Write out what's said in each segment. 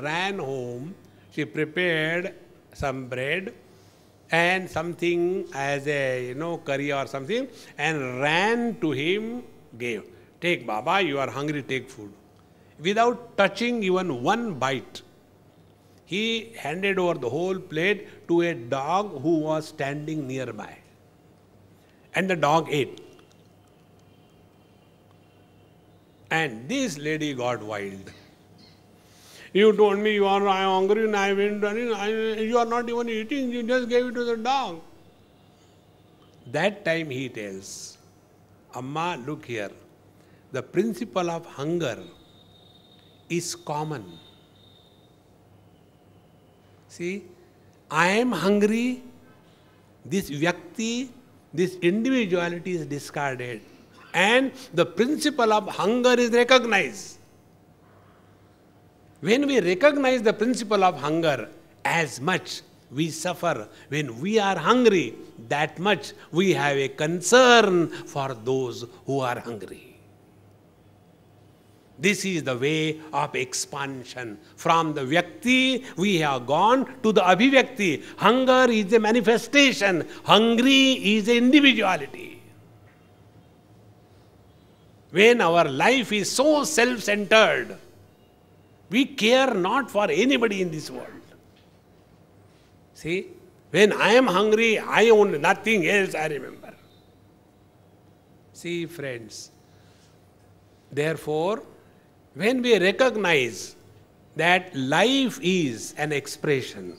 ran home. She prepared some bread and something as a, curry or something, and ran to him, gave. Take, Baba, you are hungry, take food. Without touching even one bite, he handed over the whole plate to a dog who was standing nearby. And the dog ate. And this lady got wild. You told me I am hungry and I went running. You are not even eating, you just gave it to the dog. That time he tells, Amma, look here. The principle of hunger is common. See, I am hungry, this vyakti, this individuality is discarded. And the principle of hunger is recognized. When we recognize the principle of hunger, as much we suffer. When we are hungry, that much we have a concern for those who are hungry. This is the way of expansion. From the vyakti, we have gone to the abhivyakti. Hunger is a manifestation. Hungry is individuality. When our life is so self-centered, we care not for anybody in this world. See, when I am hungry, I own nothing else, I remember. See, friends, therefore, when we recognize that life is an expression,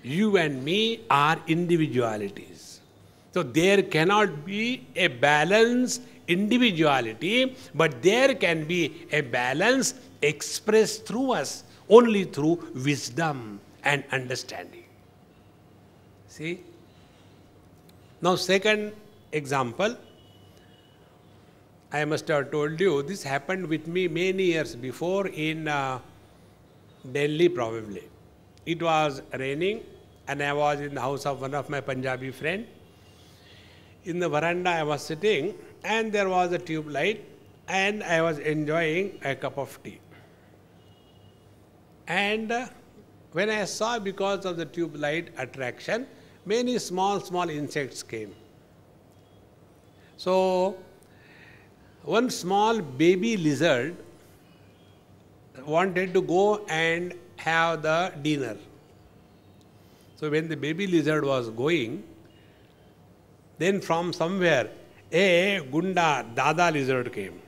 you and me are individualities. So there cannot be a balanced individuality, but there can be a balance expressed through us only through wisdom and understanding. See? Now, second example, I must have told you, this happened with me many years before in Delhi probably. It was raining and I was in the house of one of my Punjabi friend. In the veranda I was sitting and there was a tube light and I was enjoying a cup of tea. And when I saw, because of the tube light attraction, many small insects came. So one small baby lizard wanted to go and have the dinner. So when the baby lizard was going, then from somewhere a Gunda Dada lizard came.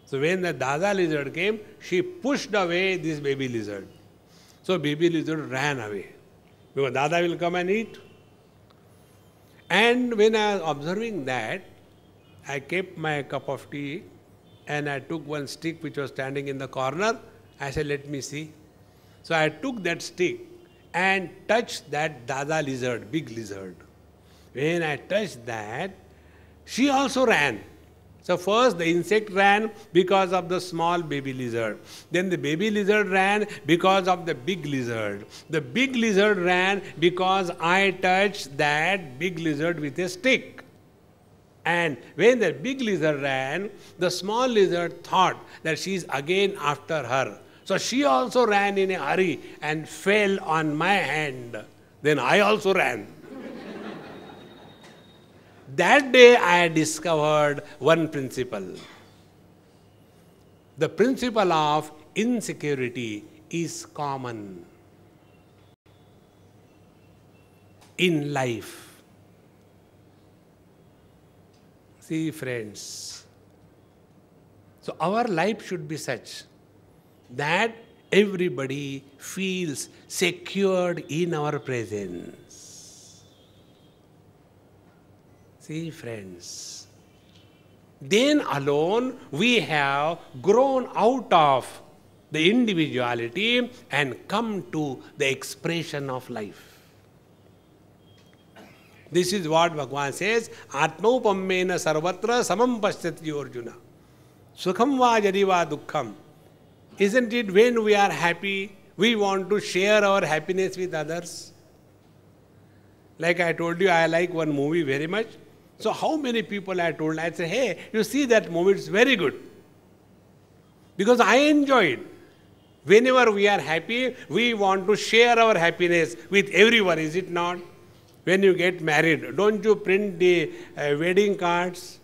So when the Dada lizard came, she pushed away this baby lizard. So baby lizard ran away, because Dada will come and eat. And when I was observing that, I kept my cup of tea and I took one stick which was standing in the corner. I said, let me see. So I took that stick and touched that Dada lizard, big lizard. When I touched that, she also ran. So first the insect ran because of the small baby lizard. Then the baby lizard ran because of the big lizard. The big lizard ran because I touched that big lizard with a stick. And when the big lizard ran, the small lizard thought that she is again after her. So she also ran in a hurry and fell on my hand. Then I also ran. That day I discovered one principle. The principle of insecurity is common in life. See, friends, so our life should be such that everybody feels secured in our presence. See, friends, then alone we have grown out of the individuality and come to the expression of life. This is what Bhagavan says, Atmaupamena sarvatra samam pashyati Arjuna. Sukham va jadi va dukkham. Isn't it when we are happy, we want to share our happiness with others? Like I told you, I like one movie very much. So how many people I told, I said, hey, you see that movie, it's very good. Because I enjoyed. Whenever we are happy, we want to share our happiness with everyone, is it not? When you get married, don't you print the wedding cards,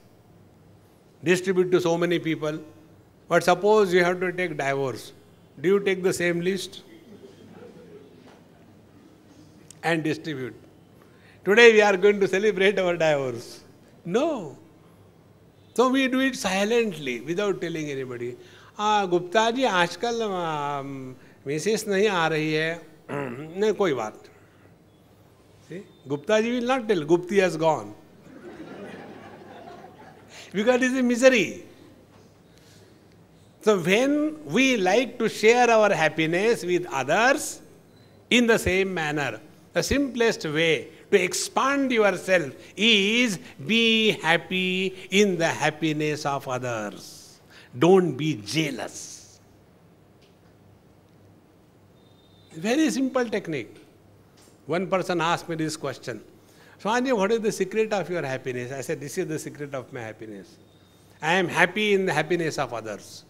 distribute to so many people? But suppose you have to take divorce. Do you take the same list and distribute? Today we are going to celebrate our divorce. No. So we do it silently, without telling anybody. Gupta ji आजकल Mrs नहीं आ रही है. नहीं, कोई बात. See? Gupta ji will not tell, Gupti has gone. Because it is a misery. So when we like to share our happiness with others in the same manner, the simplest way to expand yourself is be happy in the happiness of others. Don't be jealous. Very simple technique. One person asked me this question. Swami, what is the secret of your happiness? I said, this is the secret of my happiness. I am happy in the happiness of others.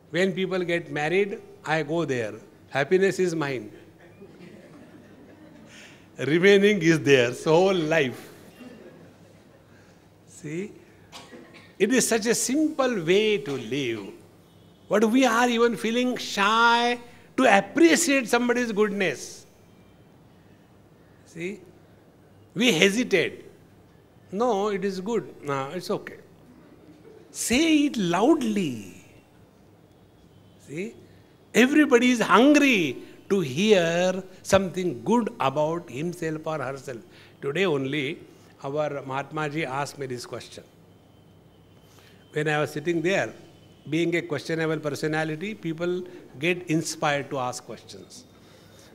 When people get married, I go there. Happiness is mine. Remaining is theirs, whole life. See? It is such a simple way to live. But we are even feeling shy to appreciate somebody's goodness. See? We hesitate. No, it is good. No, it's okay. Say it loudly. See? Everybody is hungry to hear something good about himself or herself. Today only, our Mahatma Ji asked me this question. When I was sitting there, being a questionable personality, people get inspired to ask questions.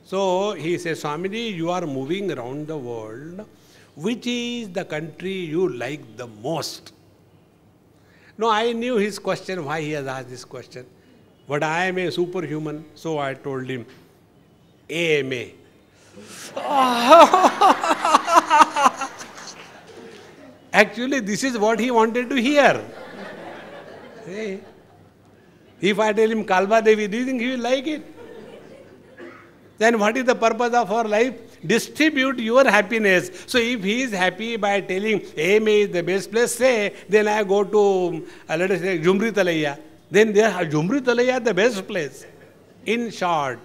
So he says, Swamiji, you are moving around the world. Which is the country you like the most? No, I knew his question, why he has asked this question. But I am a superhuman, so I told him, AMA. Actually, this is what he wanted to hear. Hey. If I tell him Kalba Devi, do you think he will like it? Then what is the purpose of our life? Distribute your happiness. So if he is happy by telling AMA is the best place, say, then I go to, let us say, Jumri Talaiya. Then there, Jumri Talaiya is the best place. In short,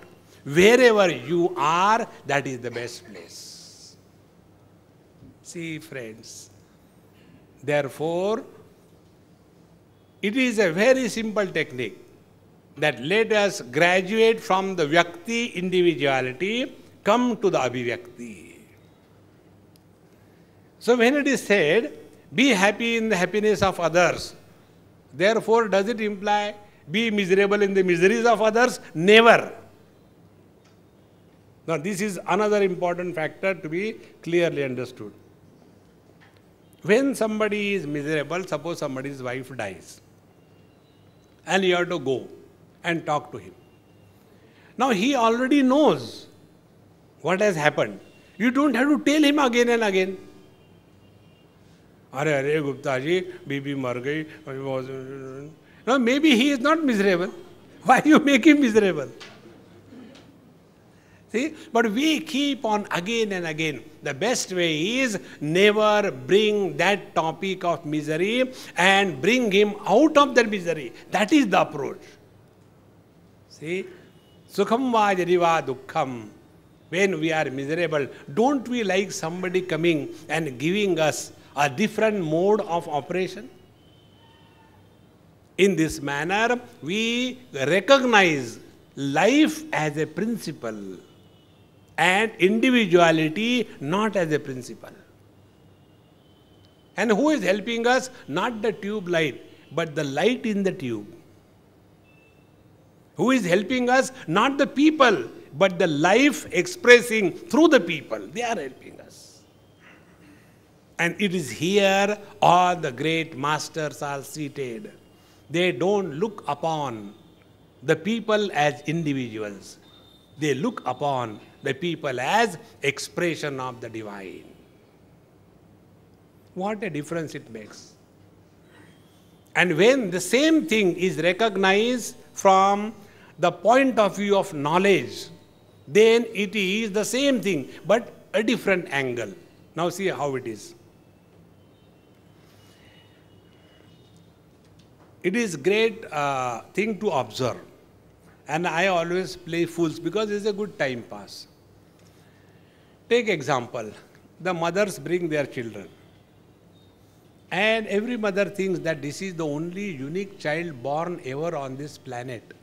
wherever you are, that is the best place. See, friends. Therefore, it is a very simple technique that let us graduate from the Vyakti individuality, come to the Abhivyakti. So when it is said, be happy in the happiness of others, therefore does it imply be miserable in the miseries of others? Never. Now this is another important factor to be clearly understood. When somebody is miserable, suppose somebody's wife dies, and you have to go and talk to him. Now he already knows what has happened. You don't have to tell him again and again. Are Gupta ji, Bibi mar gayi. No, maybe he is not miserable. Why you make him miserable? See? But we keep on again and again. The best way is never bring that topic of misery and bring him out of that misery. That is the approach. See? Sukham va yadiva dukkham. When we are miserable, don't we like somebody coming and giving us a different mode of operation? In this manner, we recognize life as a principle and individuality not as a principle. And who is helping us? Not the tube light, but the light in the tube. Who is helping us? Not the people, but the life expressing through the people. They are helping us. And it is here all the great masters are seated. They don't look upon the people as individuals. They look upon the people as expression of the divine. What a difference it makes. And when the same thing is recognized from the point of view of knowledge, then it is the same thing, but a different angle. Now see how it is. It is great thing to observe. And I always play fools because it's a good time pass. Take example, the mothers bring their children. And every mother thinks that this is the only unique child born ever on this planet.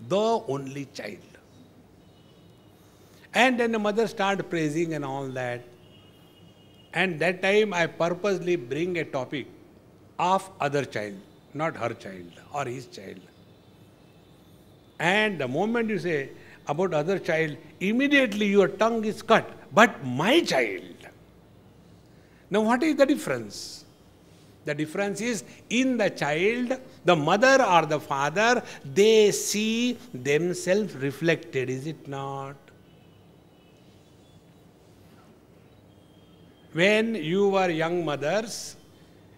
The only child. And then the mother starts praising and all that. And that time I purposely bring a topic of other child, not her child or his child. And the moment you say about other child, immediately your tongue is cut. But my child. Now what is the difference? The difference is in the child, the mother or the father, they see themselves reflected, is it not? When you were young mothers,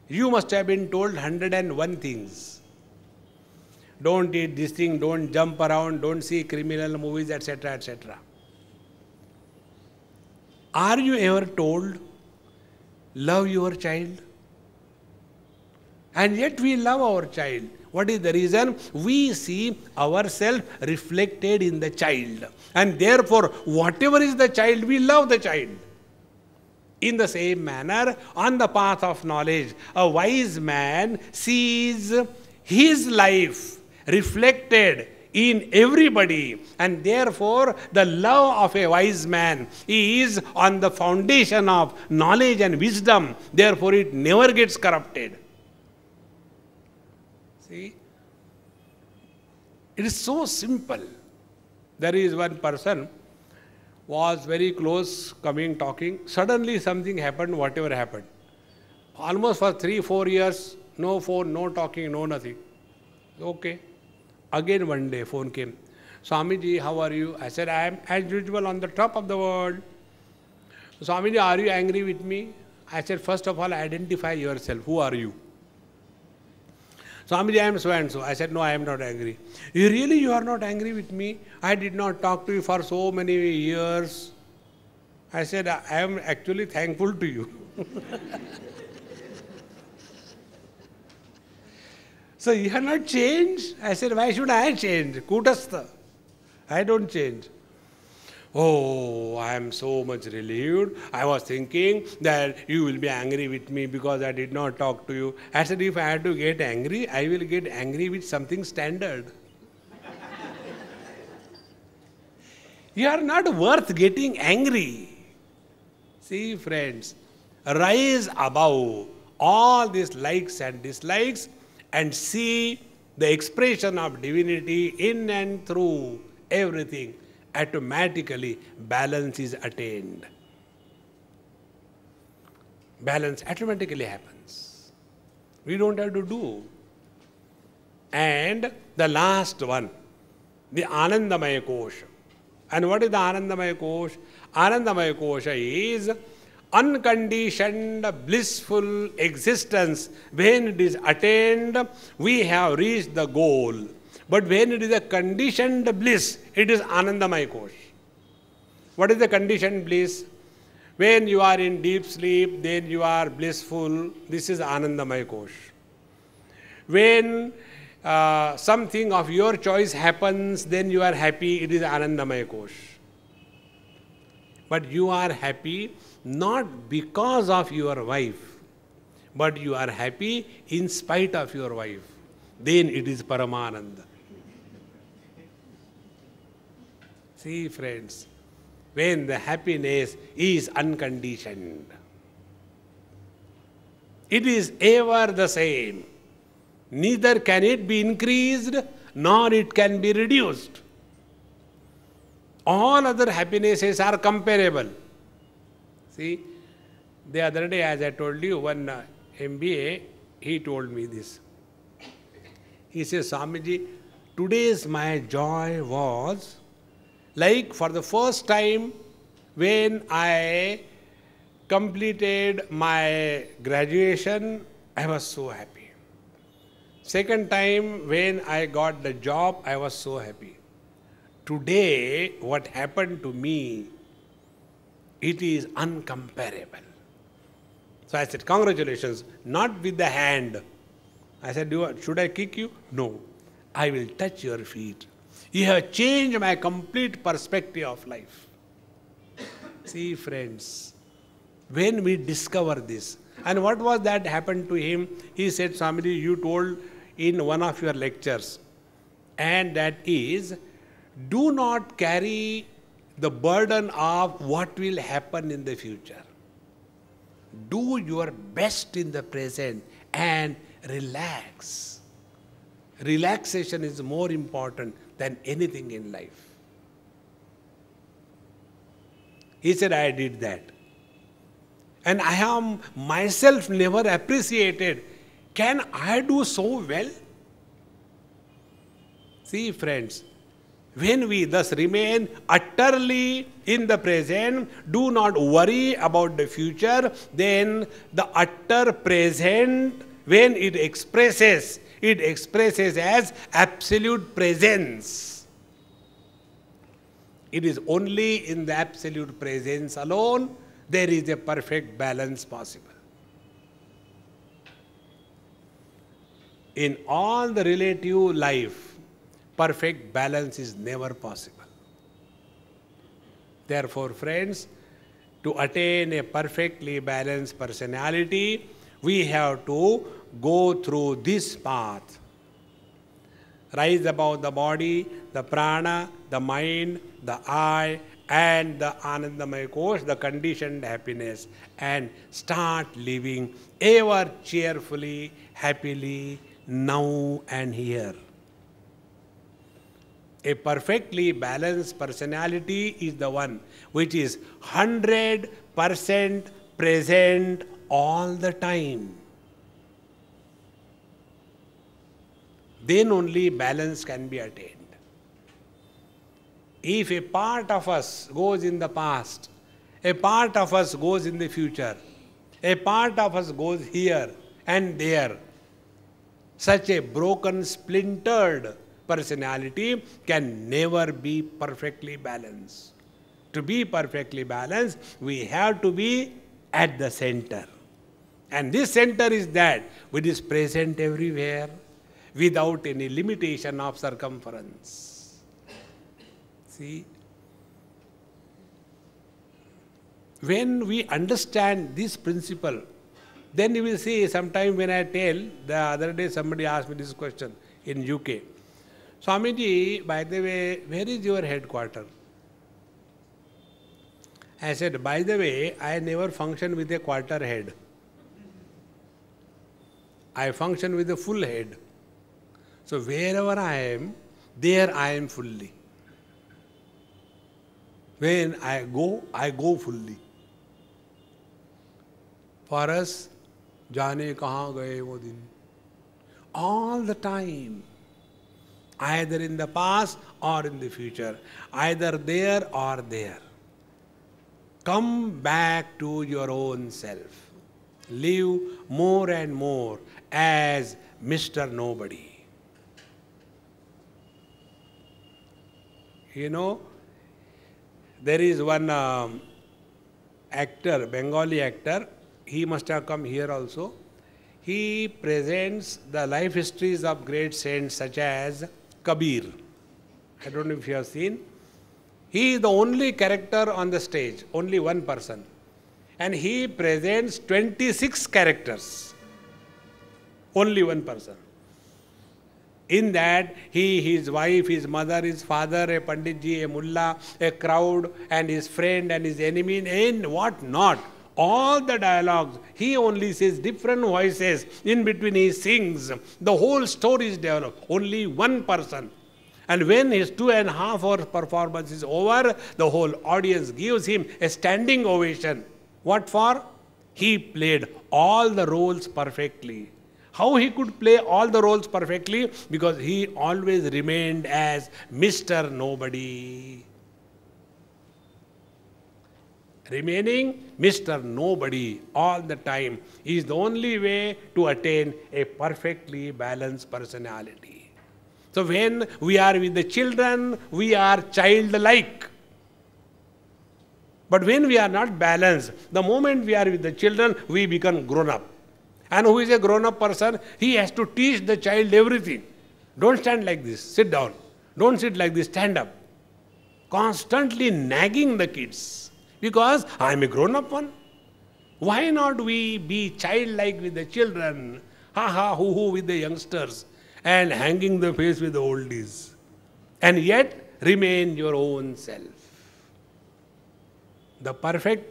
you must have been told 101 things. Don't eat this thing, don't jump around, don't see criminal movies, etc., etc. Are you ever told, love your child? And yet we love our child. What is the reason? We see ourselves reflected in the child. And therefore, whatever is the child, we love the child. In the same manner, on the path of knowledge, a wise man sees his life reflected in everybody, and therefore the love of a wise man is on the foundation of knowledge and wisdom. Therefore it never gets corrupted. See? It is so simple. There is one person was very close, coming, talking. Suddenly something happened, whatever happened. Almost for 3-4 years, no phone, no talking, no nothing. Okay. Again one day phone came. Swamiji, how are you? I said, I am as usual on the top of the world. Swamiji, are you angry with me? I said, first of all, identify yourself. Who are you? Swamiji, I am so and so. I said, no, I am not angry. You are not angry with me? I did not talk to you for so many years. I said, I am actually thankful to you. So you have not changed? I said, why should I change? Kutastha. I don't change. Oh, I am so much relieved. I was thinking that you will be angry with me because I did not talk to you. I said, if I had to get angry, I will get angry with something standard. You are not worth getting angry. See, friends, rise above all these likes and dislikes and see the expression of divinity in and through everything. Automatically balance is attained. Balance automatically happens. We don't have to do. And the last one, the Anandamaya Kosha. And what is the Anandamaya Kosha? Anandamaya Kosha is unconditioned blissful existence. When it is attained, we have reached the goal. But when it is a conditioned bliss, it is Anandamaya Kosha. What is the conditioned bliss? When you are in deep sleep, then you are blissful. This is Anandamaya Kosha. When something of your choice happens, then you are happy. It is Anandamaya Kosha. But you are happy not because of your wife, but you are happy in spite of your wife. Then it is Paramananda. See, friends, when the happiness is unconditioned, it is ever the same. Neither can it be increased, nor it can be reduced. All other happinesses are comparable. See, the other day, as I told you, one MBA, he told me this. He says, Swamiji, today's my joy was like for the first time when I completed my graduation, I was so happy. Second time, when I got the job, I was so happy. Today, what happened to me, it is uncomparable. So I said, congratulations, not with the hand. I said, should I kick you? No, I will touch your feet. You have changed my complete perspective of life. See, friends, when we discover this, and what was that happened to him? He said, Swamiji, you told in one of your lectures, and that is, do not carry the burden of what will happen in the future. Do your best in the present and relax. Relaxation is more important than anything in life. He said, I did that. And I am myself never appreciated. Can I do so well? See, friends, when we thus remain utterly in the present, do not worry about the future, then the utter present, when it expresses as absolute presence. It is only in the absolute presence alone there is a perfect balance possible. In all the relative life, perfect balance is never possible. Therefore, friends, to attain a perfectly balanced personality, we have to go through this path. Rise above the body, the prana, the mind, the I, and the Anandamaya Kosh, the conditioned happiness, and start living ever cheerfully, happily, now and here. A perfectly balanced personality is the one which is 100% present all the time. Then only balance can be attained. If a part of us goes in the past, a part of us goes in the future, a part of us goes here and there, such a broken, splintered personality can never be perfectly balanced. To be perfectly balanced, we have to be at the center. And this center is that which is present everywhere without any limitation of circumference. See, when we understand this principle, then you will see sometime when I tell, the other day somebody asked me this question in UK. Swamiji, by the way, where is your headquarters? I said, by the way, I never function with a quarter head. I function with a full head. So wherever I am, there I am fully. When I go fully. For us, जाने कहाँ गए वो दिन? All the time. Either in the past or in the future. Either there or there. Come back to your own self. Live more and more as Mr. Nobody. You know, there is one actor, Bengali actor, he must have come here also. He presents the life histories of great saints such as Kabir. I don't know if you have seen. He is the only character on the stage, only one person. And he presents 26 characters. Only one person. In that, he, his wife, his mother, his father, a panditji, a mullah, a crowd, and his friend and his enemy, and what not. All the dialogues, he only says different voices. In between he sings. The whole story is developed. Only one person. And when his 2.5 hour performance is over, the whole audience gives him a standing ovation. What for? He played all the roles perfectly. How he could play all the roles perfectly? Because he always remained as Mr. Nobody. Remaining Mr. Nobody all the time is the only way to attain a perfectly balanced personality. So when we are with the children, we are childlike. But when we are not balanced, the moment we are with the children, we become grown-up. And who is a grown-up person? He has to teach the child everything. Don't stand like this, sit down. Don't sit like this, stand up. Constantly nagging the kids. Because I am a grown-up one. Why not we be childlike with the children? Ha ha, hoo hoo with the youngsters. And hanging the face with the oldies. And yet remain your own self. The perfect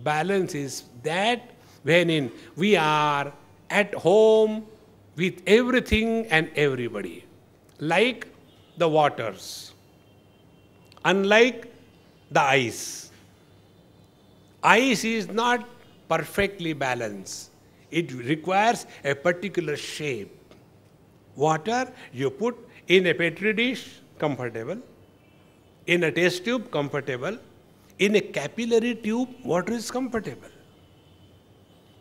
balance is that wherein we are at home with everything and everybody. Like the waters. Unlike the ice. Ice is not perfectly balanced. It requires a particular shape. Water you put in a petri dish, comfortable. In a test tube, comfortable. In a capillary tube, water is comfortable.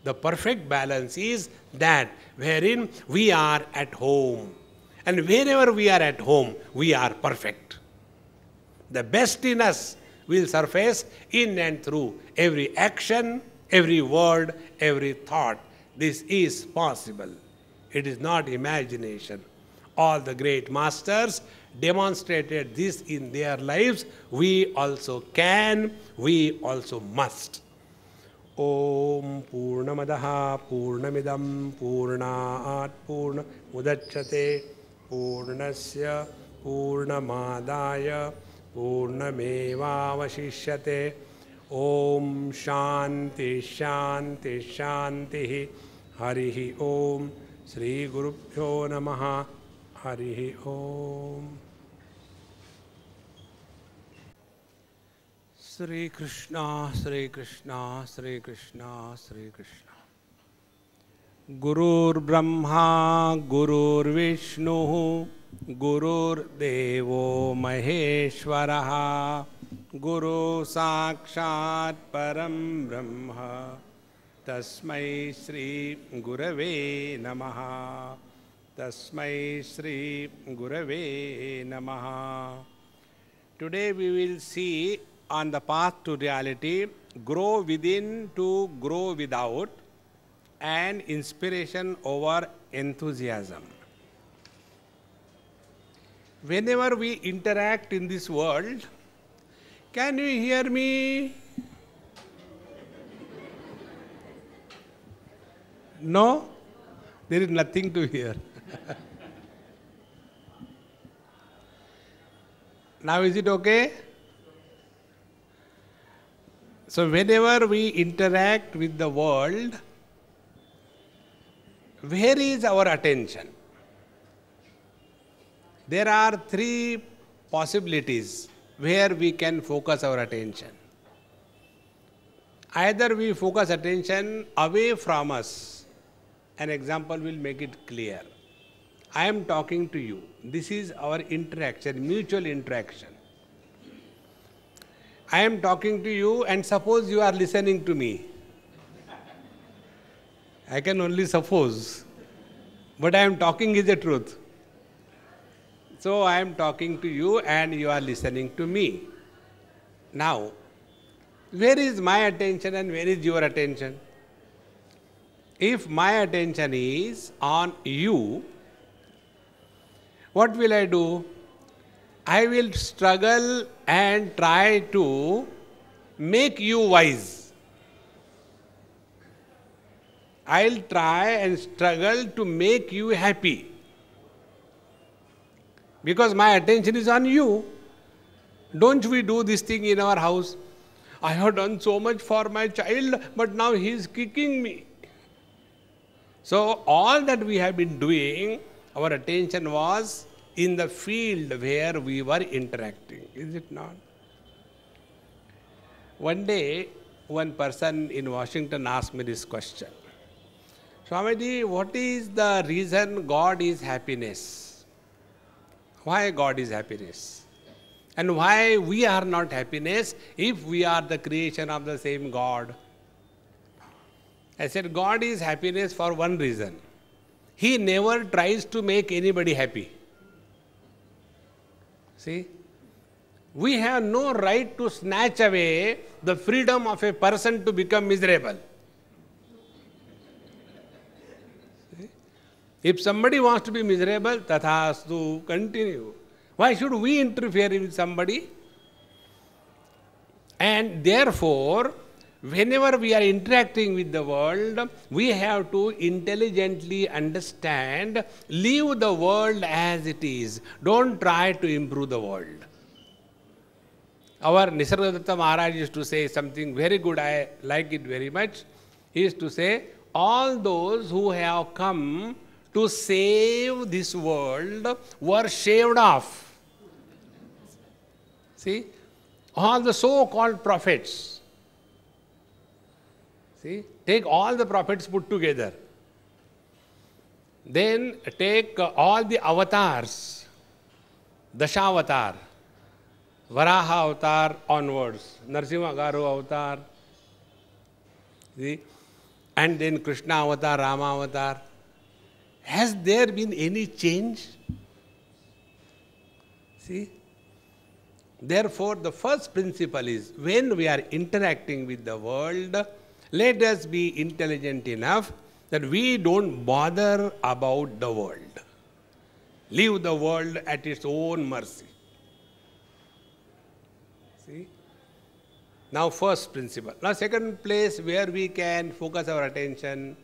The perfect balance is that wherein we are at home. And wherever we are at home, we are perfect. The best in us will surface in and through every action, every word, every thought. This is possible. It is not imagination. All the great masters demonstrated this in their lives. We also can, we also must. Om Purnamadaha Purnamidam Purnaat Purna Mudachyate Purnasya Purnamadaya Purnamevavashishyate. Om Shanti Shanti Shanti. Harihi Om. Sri Gurubhyo Namaha. Harihi Om. Sri Krishna, Sri Krishna, Sri Krishna, Sri Krishna. Gurur Brahma, Gurur Vishnu, Gurur Devo Maheshwaraha, Guru Sakshat Param Brahma, Tasmai Sri Gurave Namaha, Tasmai Sri Gurave Namaha. Today we will see on the path to reality, grow within to grow without, and inspiration over enthusiasm. Whenever we interact in this world, can you hear me? No? There is nothing to hear. Now is it okay? So whenever we interact with the world, where is our attention? There are three possibilities where we can focus our attention. Either we focus attention away from us. An example will make it clear. I am talking to you. This is our interaction, mutual interaction. I am talking to you and suppose you are listening to me. I can only suppose. But I am talking is the truth. So I am talking to you and you are listening to me. Now, where is my attention and where is your attention? If my attention is on you, what will I do? I will struggle and try to make you wise. I'll try and struggle to make you happy. Because my attention is on you. Don't we do this thing in our house? I have done so much for my child, but now he is kicking me. So all that we have been doing, our attention was in the field where we were interacting. Is it not? One day, one person in Washington asked me this question. Swamiji, what is the reason God is happiness? Why God is happiness? And why we are not happiness if we are the creation of the same God? I said, God is happiness for one reason. He never tries to make anybody happy. See? We have no right to snatch away the freedom of a person to become miserable. See? If somebody wants to be miserable, tathastu, continue. Why should we interfere with somebody? And therefore, whenever we are interacting with the world, we have to intelligently understand, leave the world as it is. Don't try to improve the world. Our Nisargadatta Maharaj used to say something very good, I like it very much. He used to say, all those who have come to save this world were shaved off. See, all the so-called prophets. See, take all the prophets put together. Then take all the avatars, Dashavatar, Varaha avatar onwards, Narasimha Garu avatar, see? And then Krishna avatar, Rama avatar. Has there been any change? See? Therefore, the first principle is, when we are interacting with the world, let us be intelligent enough that we don't bother about the world. Leave the world at its own mercy. See? Now, first principle. Now, second place where we can focus our attention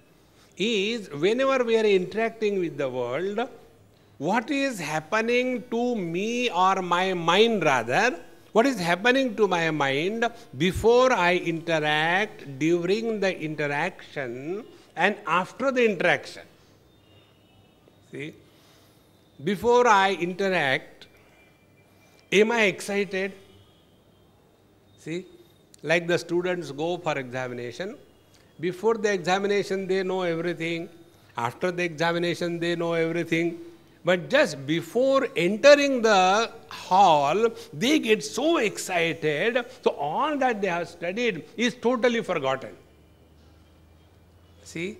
is, whenever we are interacting with the world, what is happening to me or my mind rather, what is happening to my mind before I interact, during the interaction, and after the interaction. See? Before I interact, am I excited? See? Like the students go for examination. Before the examination, they know everything. After the examination, they know everything. But just before entering the hall, they get so excited, so all that they have studied is totally forgotten. See?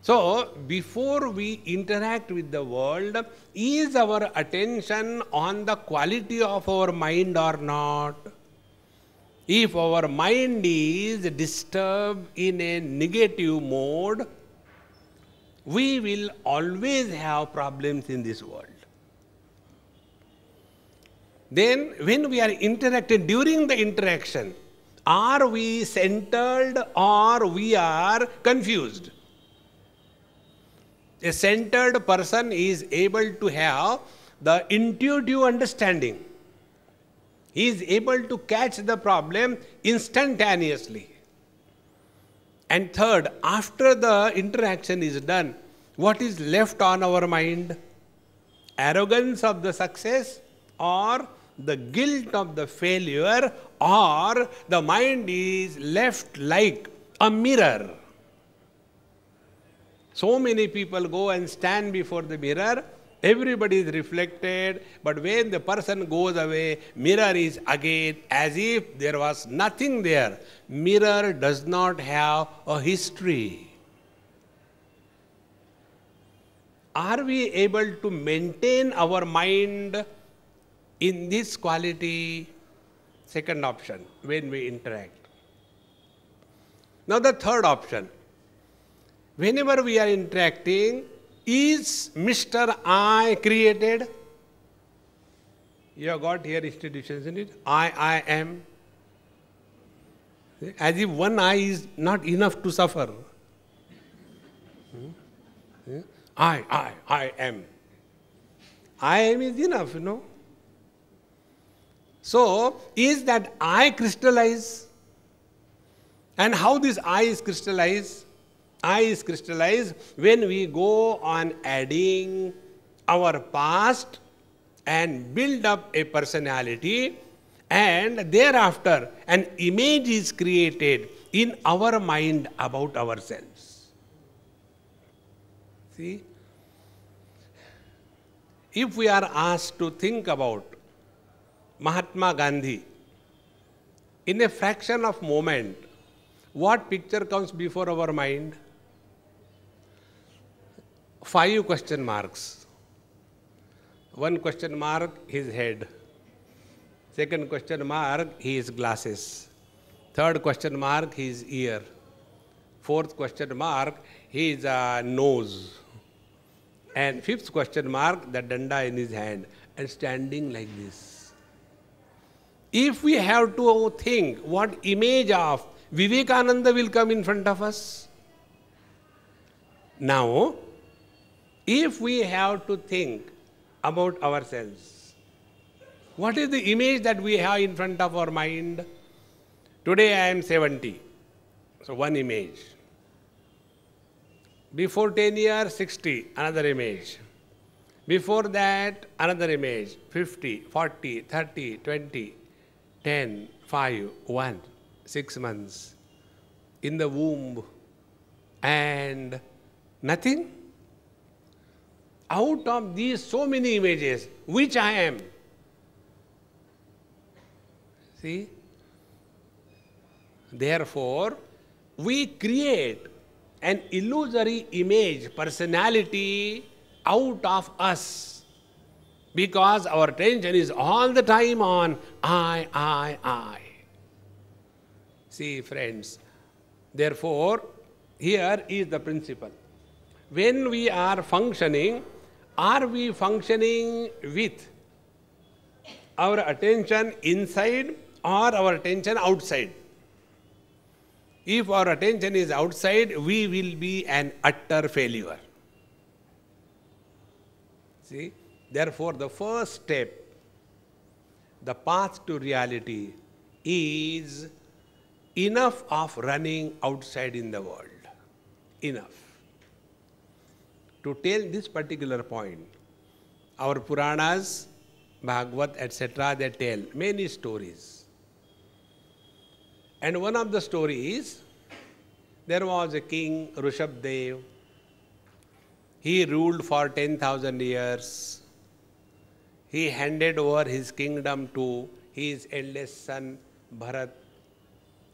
So, before we interact with the world, is our attention on the quality of our mind or not? If our mind is disturbed in a negative mode, we will always have problems in this world. Then, when we are interacting, during the interaction, are we centered or we are confused? A centered person is able to have the intuitive understanding. He is able to catch the problem instantaneously. And third, after the interaction is done, what is left on our mind? Arrogance of the success, or the guilt of the failure, or the mind is left like a mirror. So many people go and stand before the mirror, everybody is reflected, but when the person goes away, mirror is again as if there was nothing there. Mirror does not have a history. Are we able to maintain our mind in this quality? Second option, when we interact. Now the third option, whenever we are interacting, is Mr. I created? You have got here institutions in it. I am. As if one I is not enough to suffer. I am. I am is enough, you know. So, is that I crystallized? And how this I is crystallized? I is crystallized when we go on adding our past and build up a personality, and thereafter an image is created in our mind about ourselves. See? If we are asked to think about Mahatma Gandhi, in a fraction of moment, what picture comes before our mind? 5 question marks. 1 question mark, his head. 2nd question mark, his glasses. 3rd question mark, his ear. 4th question mark, his nose. And 5th question mark, the danda in his hand, and standing like this. If we have to think what image of Vivekananda will come in front of us. Now, if we have to think about ourselves, what is the image that we have in front of our mind? Today I am 70. So one image. Before 10 years, 60, another image. Before that, another image. 50, 40, 30, 20, 10, 5, 1, 6 months. In the womb. And nothing. Out of these so many images, which I am? See? Therefore, we create an illusory image, personality out of us because our attention is all the time on I. See, friends, therefore, here is the principle. When we are functioning, are we functioning with our attention inside or our attention outside? If our attention is outside, we will be an utter failure. See? Therefore, the first step, the path to reality, is enough of running outside in the world. Enough. To tell this particular point, our Puranas, Bhagavad, etc., they tell many stories. And one of the stories, there was a king, Rishabdev. He ruled for 10,000 years. He handed over his kingdom to his eldest son, Bharat,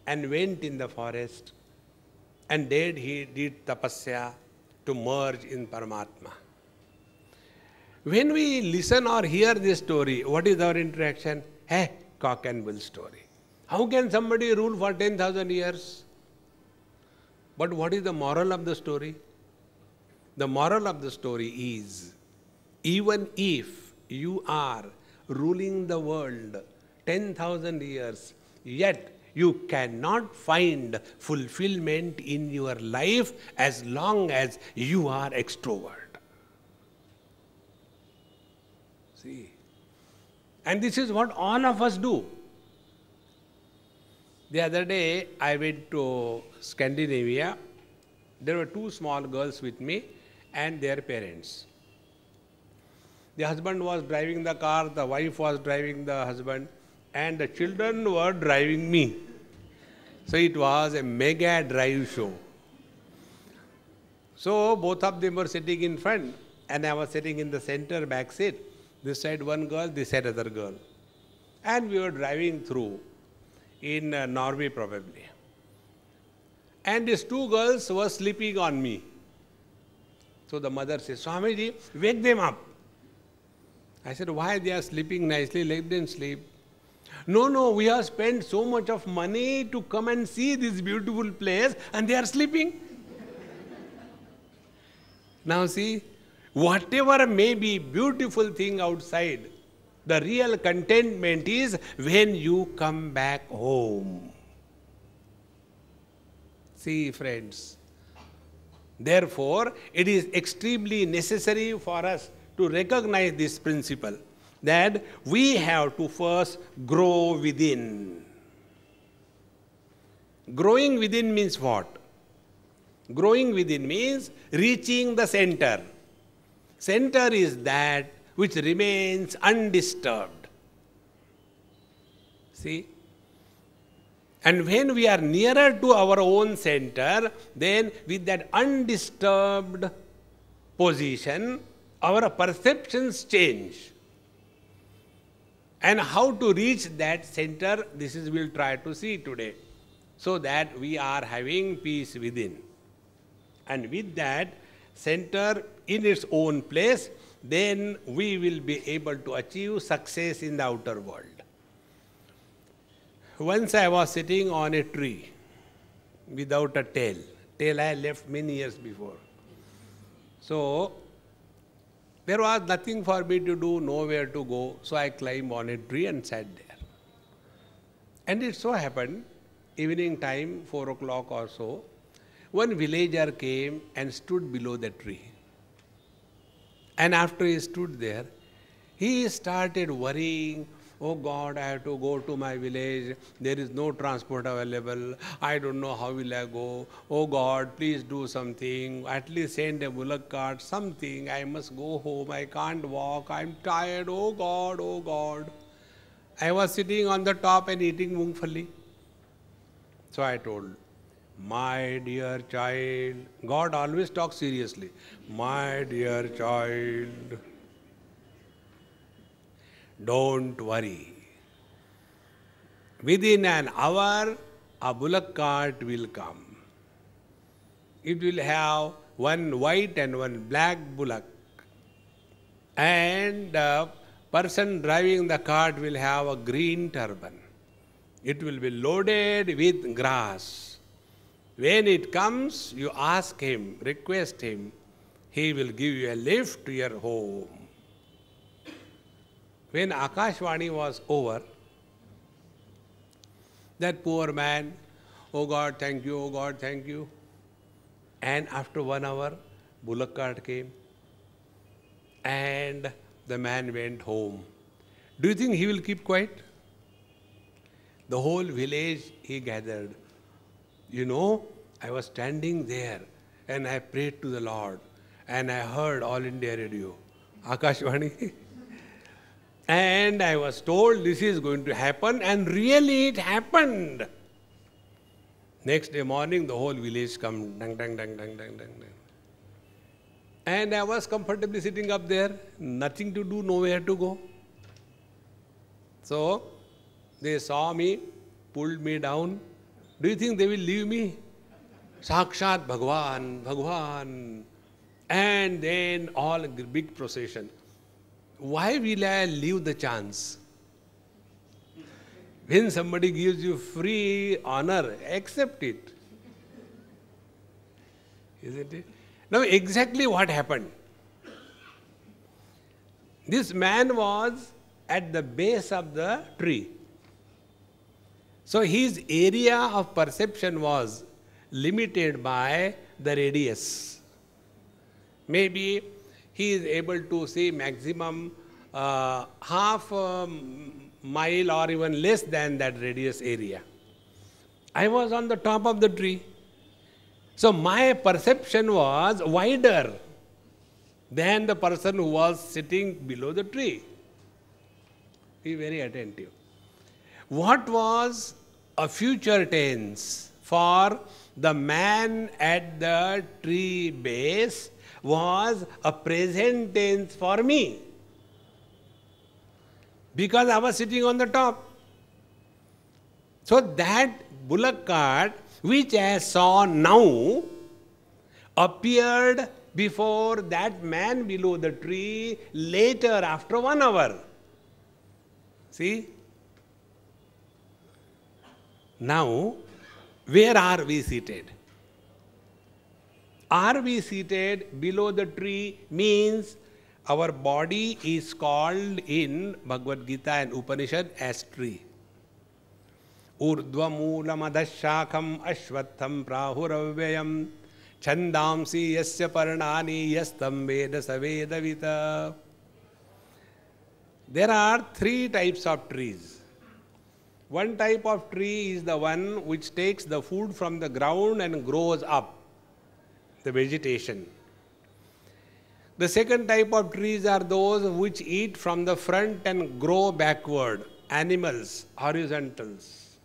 and went in the forest. And there he did tapasya to merge in Paramatma. When we listen or hear this story, what is our interaction? Hey, cock and bull story. How can somebody rule for 10,000 years? But what is the moral of the story? The moral of the story is, even if you are ruling the world 10,000 years, yet you cannot find fulfillment in your life as long as you are extrovert. See? And this is what all of us do. The other day, I went to Scandinavia. There were 2 small girls with me and their parents. The husband was driving the car, the wife was driving the husband, and the children were driving me. So it was a mega drive show. So both of them were sitting in front, and I was sitting in the center back seat. This side one girl, this side other girl. And we were driving through. In Norway probably. And these 2 girls were sleeping on me. So the mother says, Swamiji, wake them up. I said, why they are sleeping nicely? Let them sleep. No, we have spent so much of money to come and see this beautiful place and they are sleeping. Now see, whatever may be beautiful thing outside, the real contentment is when you come back home. See, friends. Therefore, it is extremely necessary for us to recognize this principle that we have to first grow within. Growing within means what? Growing within means reaching the center. Center is that which remains undisturbed. See? And when we are nearer to our own center, then with that undisturbed position, our perceptions change. And how to reach that center, this is we'll try to see today. So that we are having peace within. And with that center in its own place, then we will be able to achieve success in the outer world. Once I was sitting on a tree without a tail. Tail I left many years before. So there was nothing for me to do, nowhere to go. So I climbed on a tree and sat there. And it so happened, evening time, 4 o'clock or so, one villager came and stood below the tree. And after he stood there, he started worrying, oh God, I have to go to my village. There is no transport available. I don't know how will I go. Oh God, please do something. At least send a bullock cart, something. I must go home. I can't walk. I'm tired. Oh God, oh God. I was sitting on the top and eating mungfali. So I told, my dear child, God always talks seriously. My dear child, don't worry. Within an hour, a bullock cart will come. It will have one white and one black bullock. And the person driving the cart will have a green turban. It will be loaded with grass. When it comes, you ask him, request him, he will give you a lift to your home. When Akashvani was over, that poor man, oh God, thank you, oh God, thank you. And after 1 hour, bullock cart came. And the man went home. Do you think he will keep quiet? The whole village he gathered. You know, I was standing there and I prayed to the Lord and I heard All India Radio, Akashvani. And I was told this is going to happen, and really it happened. Next day morning, the whole village come, dang, dang, dang, dang, dang, dang, dang. And I was comfortably sitting up there, nothing to do, nowhere to go. So they saw me, pulled me down. Do you think they will leave me? Sakshat Bhagwan, Bhagwan. And then all big procession. Why will I leave the chance? When somebody gives you free honor, accept it. Isn't it? Now exactly what happened? This man was at the base of the tree. So his area of perception was limited by the radius. Maybe he is able to see maximum half a mile or even less than that radius area. I was on the top of the tree. So my perception was wider than the person who was sitting below the tree. Be very attentive. What was a future tense for the man at the tree base was a present tense for me. Because I was sitting on the top. So that bullock cart, which I saw now, appeared before that man below the tree later after 1 hour. See? Now, where are we seated? Are we seated below the tree means our body is called in Bhagavad Gita and Upanishad as tree. Urdhva moolam adhashakam ashvatham prahuravyayam chandamsi yasya parnani yastam veda savedavita. There are 3 types of trees. One type of tree is the one which takes the food from the ground and grows up, the vegetation. The second type of trees are those which eat from the front and grow backward, animals, horizontals.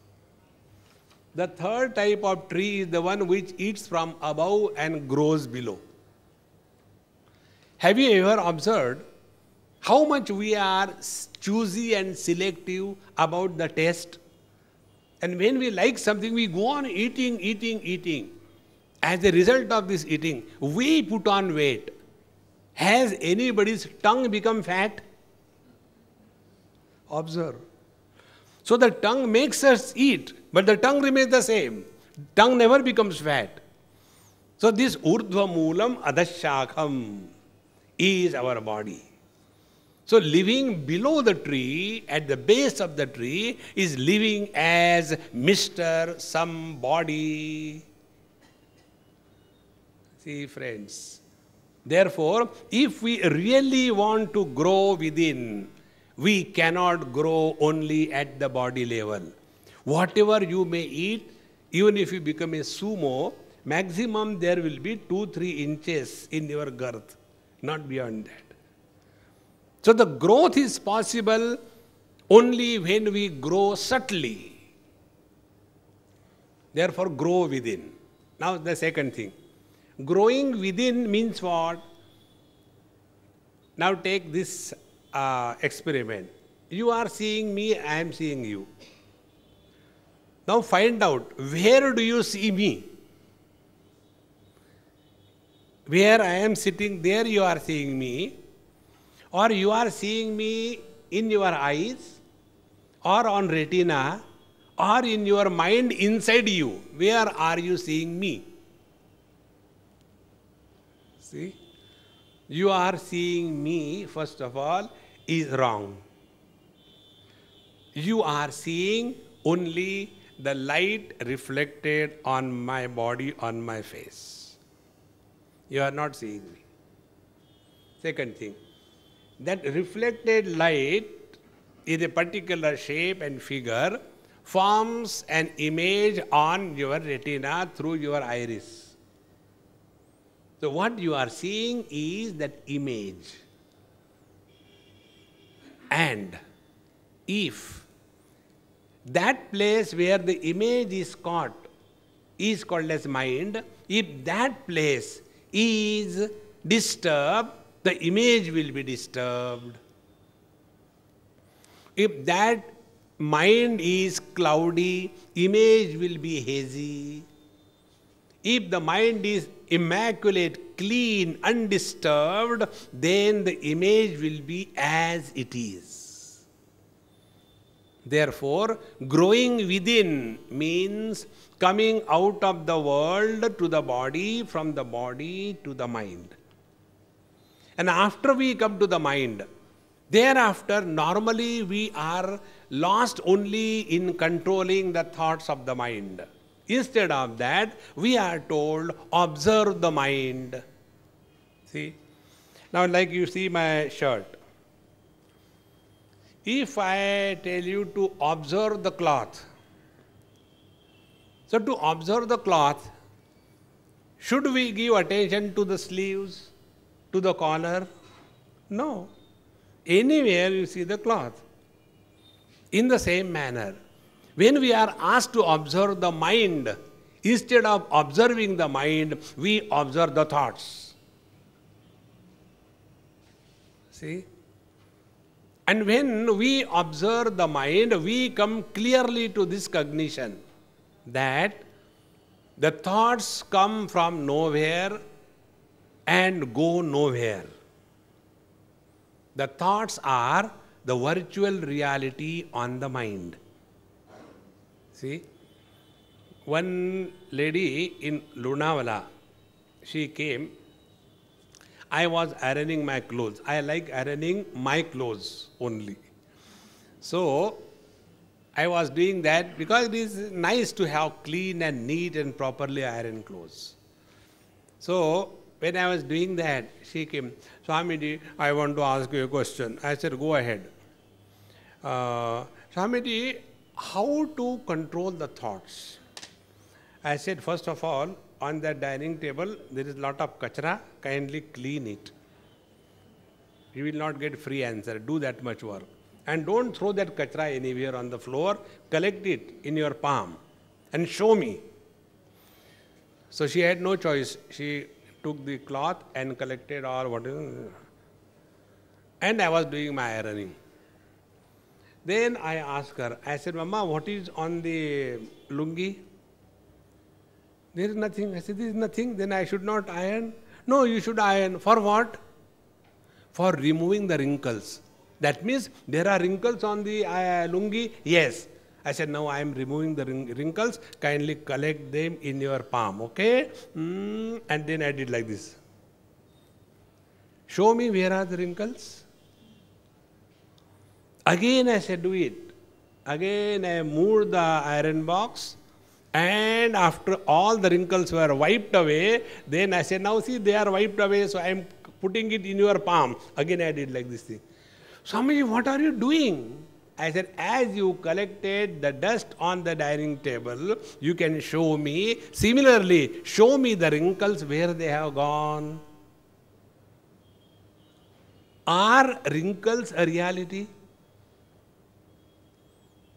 The third type of tree is the one which eats from above and grows below. Have you ever observed How much we are choosy and selective about the taste. And when we like something, we go on eating, eating, eating. As a result of this eating, we put on weight. Has anybody's tongue become fat? Observe. So the tongue makes us eat, but the tongue remains the same. Tongue never becomes fat. So this urdhva moolam adashakham is our body. So living below the tree, at the base of the tree, is living as Mr. Somebody. See, friends. Therefore, if we really want to grow within, we cannot grow only at the body level. Whatever you may eat, even if you become a sumo, maximum there will be 2-3 inches in your girth, not beyond that. So the growth is possible only when we grow subtly. Therefore, grow within. Now the second thing. Growing within means what? Now take this experiment. You are seeing me, I am seeing you. Now find out, where do you see me? Where I am sitting, there you are seeing me. Or you are seeing me in your eyes, or on retina, or in your mind inside you. Where are you seeing me? See? You are seeing me, first of all, is wrong. You are seeing only the light reflected on my body, on my face. You are not seeing me. Second thing, that reflected light in a particular shape and figure forms an image on your retina through your iris. So what you are seeing is that image. And if that place where the image is caught is called as mind, if that place is disturbed, the image will be disturbed. If that mind is cloudy, image will be hazy. If the mind is immaculate, clean, undisturbed, then the image will be as it is. Therefore, growing within means coming out of the world to the body, from the body to the mind. And after we come to the mind, thereafter, normally we are lost only in controlling the thoughts of the mind. Instead of that, we are told, observe the mind. See? Now, like you see my shirt. If I tell you to observe the cloth, so to observe the cloth, should we give attention to the sleeves, to the collar? No. Anywhere you see the cloth. In the same manner, when we are asked to observe the mind, instead of observing the mind, we observe the thoughts. See? And when we observe the mind, we come clearly to this cognition that the thoughts come from nowhere and go nowhere. The thoughts are the virtual reality on the mind. See, one lady in Lonavala, she came. I was ironing my clothes. I like ironing my clothes only. So, I was doing that because it is nice to have clean and neat and properly ironed clothes. So, when I was doing that, she came, Swamiji, I want to ask you a question. I said, go ahead. Swamiji, how to control the thoughts? I said, first of all, on the dining table, there is a lot of kachra, kindly clean it. You will not get free answer, do that much work. And don't throw that kachra anywhere on the floor, collect it in your palm and show me. So she had no choice. She took the cloth and collected all what is. And I was doing my ironing. Then I asked her, I said, Mama, what is on the lungi? There is nothing. I said, there is nothing. Then I should not iron. No, you should iron. For what? For removing the wrinkles. That means there are wrinkles on the lungi? Yes. I said, now I am removing the wrinkles. Kindly collect them in your palm. Okay? And then I did like this. Show me where are the wrinkles. Again I said, do it. Again I moved the iron box. And after all the wrinkles were wiped away, then I said, now see, they are wiped away, so I am putting it in your palm. Again I did like this thing. Swami, what are you doing? I said, as you collected the dust on the dining table, you can show me. Similarly, show me the wrinkles where they have gone. Are wrinkles a reality?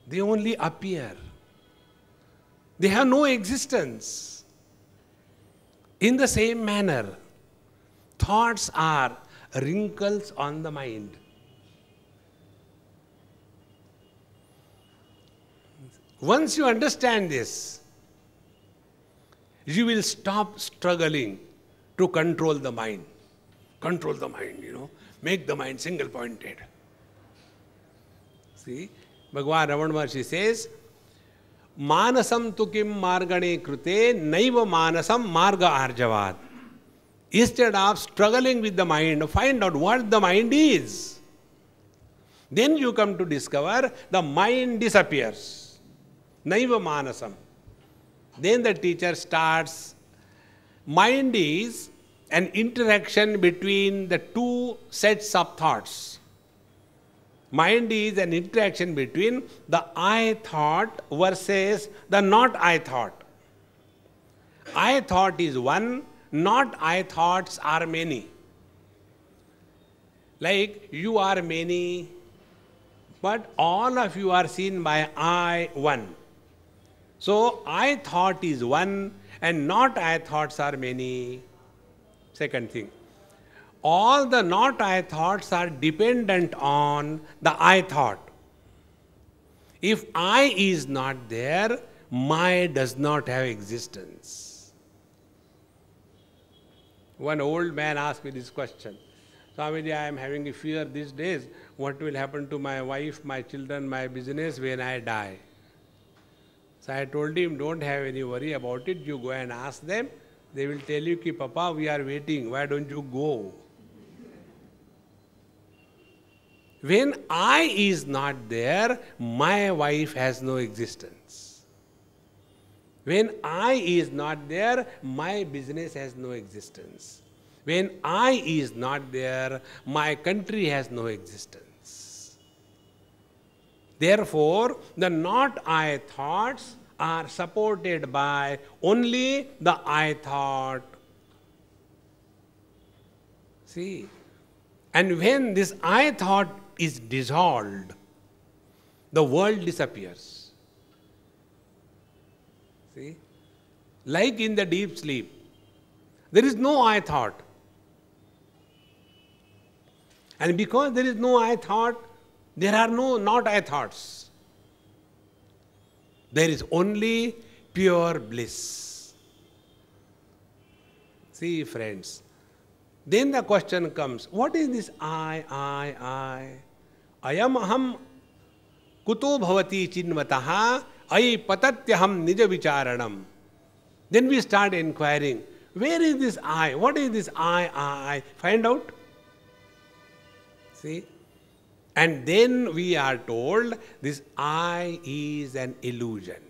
They only appear. They have no existence. In the same manner, thoughts are wrinkles on the mind. Once you understand this, you will stop struggling to control the mind. Control the mind, make the mind single-pointed. See, Bhagavan Ramana Maharshi says, Manasam tu kim margane krute naiva manasam marga arjavad. Instead of struggling with the mind, find out what the mind is. Then you come to discover the mind disappears. Naiva manasam. Then the teacher starts. Mind is an interaction between the two sets of thoughts. Mind is an interaction between the I thought versus the not I thought. I thought is one, not I thoughts are many. Like you are many, but all of you are seen by I one. So I thought is one and not I thoughts are many. Second thing. All the not I thoughts are dependent on the I thought. If I is not there, my does not have existence. One old man asked me this question. Swamiji, I am having a fear these days. What will happen to my wife, my children, my business when I die? So I told him, don't have any worry about it. You go and ask them. They will tell you, Ki, Papa, we are waiting. Why don't you go? When I is not there, my wife has no existence. When I is not there, my business has no existence. When I is not there, my country has no existence. Therefore, the not I thoughts are supported by only the I thought. See? And when this I thought is dissolved, the world disappears. See? Like in the deep sleep, there is no I thought. And because there is no I thought, there are no not I thoughts. There is only pure bliss. See, friends. Then the question comes, what is this I? Ayam aham kuto bhavati chinvataha ay patatyaham nija vicharanam. Then we start inquiring, where is this I? What is this I? Find out. See? And then we are told this I is an illusion.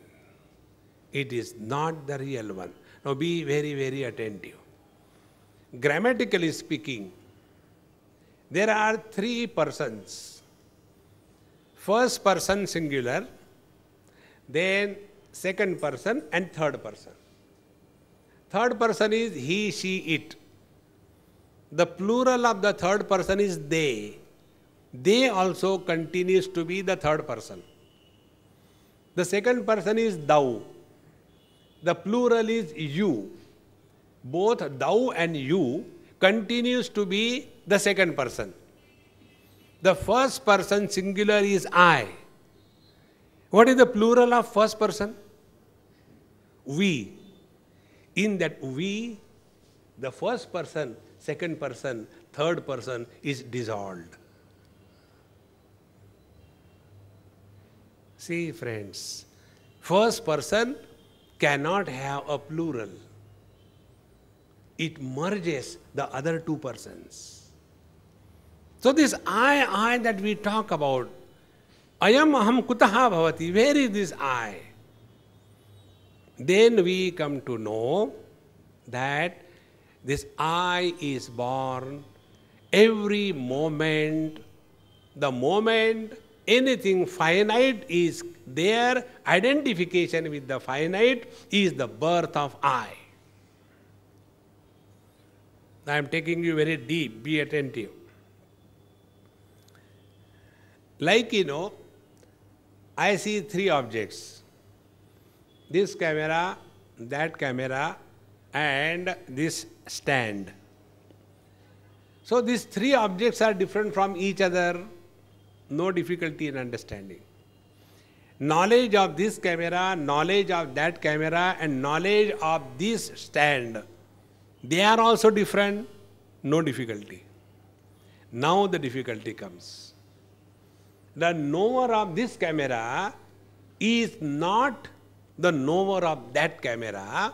It is not the real one. Now be very, very attentive. Grammatically speaking, there are three persons. First person singular, then second person and third person. Third person is he, she, it. The plural of the third person is they. They also continues to be the third person. The second person is thou. The plural is you. Both thou and you continues to be the second person. The first person singular is I. What is the plural of first person? We. In that we, the first person, second person, third person is dissolved. See, friends, first person cannot have a plural. It merges the other two persons. So this I that we talk about, ayam aham kutaha bhavati, where is this I? Then we come to know that this I is born every moment. The moment anything finite is there, identification with the finite is the birth of I. I am taking you very deep, be attentive. Like, I see three objects. This camera, that camera, and this stand. So these three objects are different from each other. No difficulty in understanding. Knowledge of this camera, knowledge of that camera, and knowledge of this stand, they are also different. No difficulty. Now the difficulty comes. The knower of this camera is not the knower of that camera,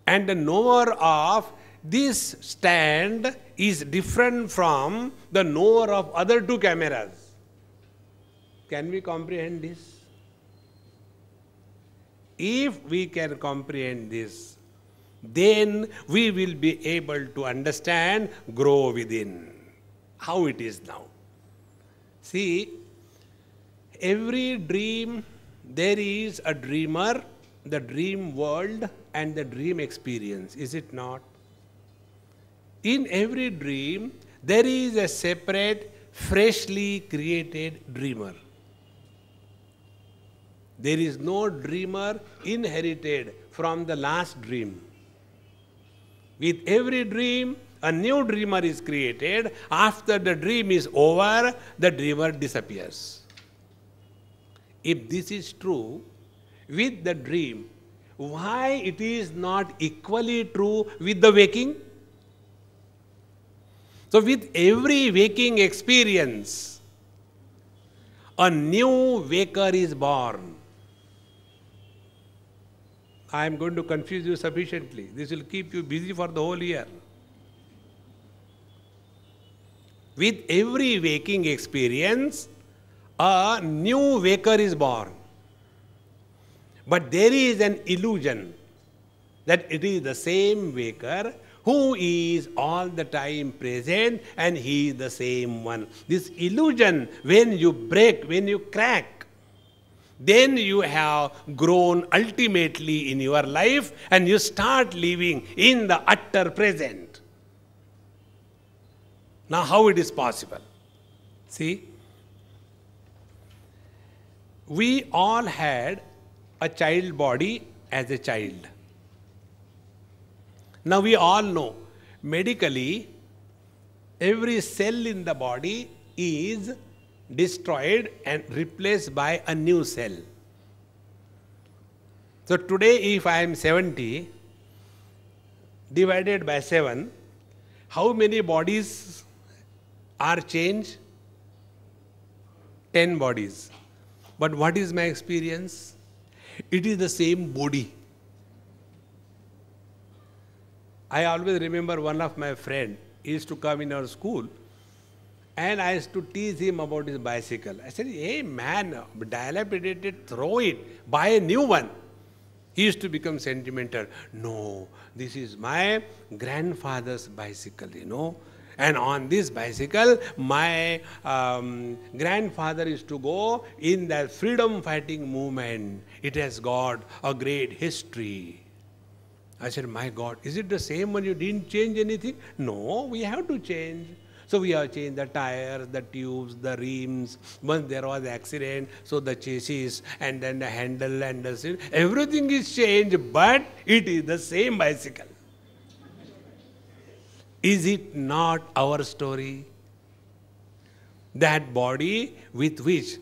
and the knower of this stand is different from the knower of other two cameras. Can we comprehend this? If we can comprehend this, then we will be able to understand, grow within, how it is now. See, every dream, there is a dreamer, the dream world, and the dream experience, is it not? In every dream, there is a separate, freshly created dreamer. There is no dreamer inherited from the last dream. With every dream, a new dreamer is created. After the dream is over, the dreamer disappears. If this is true with the dream, why it is not equally true with the waking? So with every waking experience, a new waker is born. I am going to confuse you sufficiently. This will keep you busy for the whole year. With every waking experience, a new waker is born. But there is an illusion that it is the same waker who is all the time present and he is the same one. This illusion, when you break, when you crack, then you have grown ultimately in your life and you start living in the utter present. Now how it is possible? See, we all had a child body as a child. Now we all know, medically, every cell in the body is destroyed and replaced by a new cell. So today if I am 70, divided by 7, how many bodies are changed? 10 bodies. But what is my experience? It is the same body. I always remember one of my friends, he used to come in our school, and I used to tease him about his bicycle. I said, hey man, dilapidated, throw it, buy a new one. He used to become sentimental. No, this is my grandfather's bicycle, And on this bicycle, my grandfather used to go in the freedom fighting movement. It has got a great history. I said, my God, is it the same one? You didn't change anything? No, we have to change. So we have changed the tires, the tubes, the rims. Once there was accident, so the chassis and then the handle and the seat. Everything is changed, but it is the same bicycle. Is it not our story? that body with which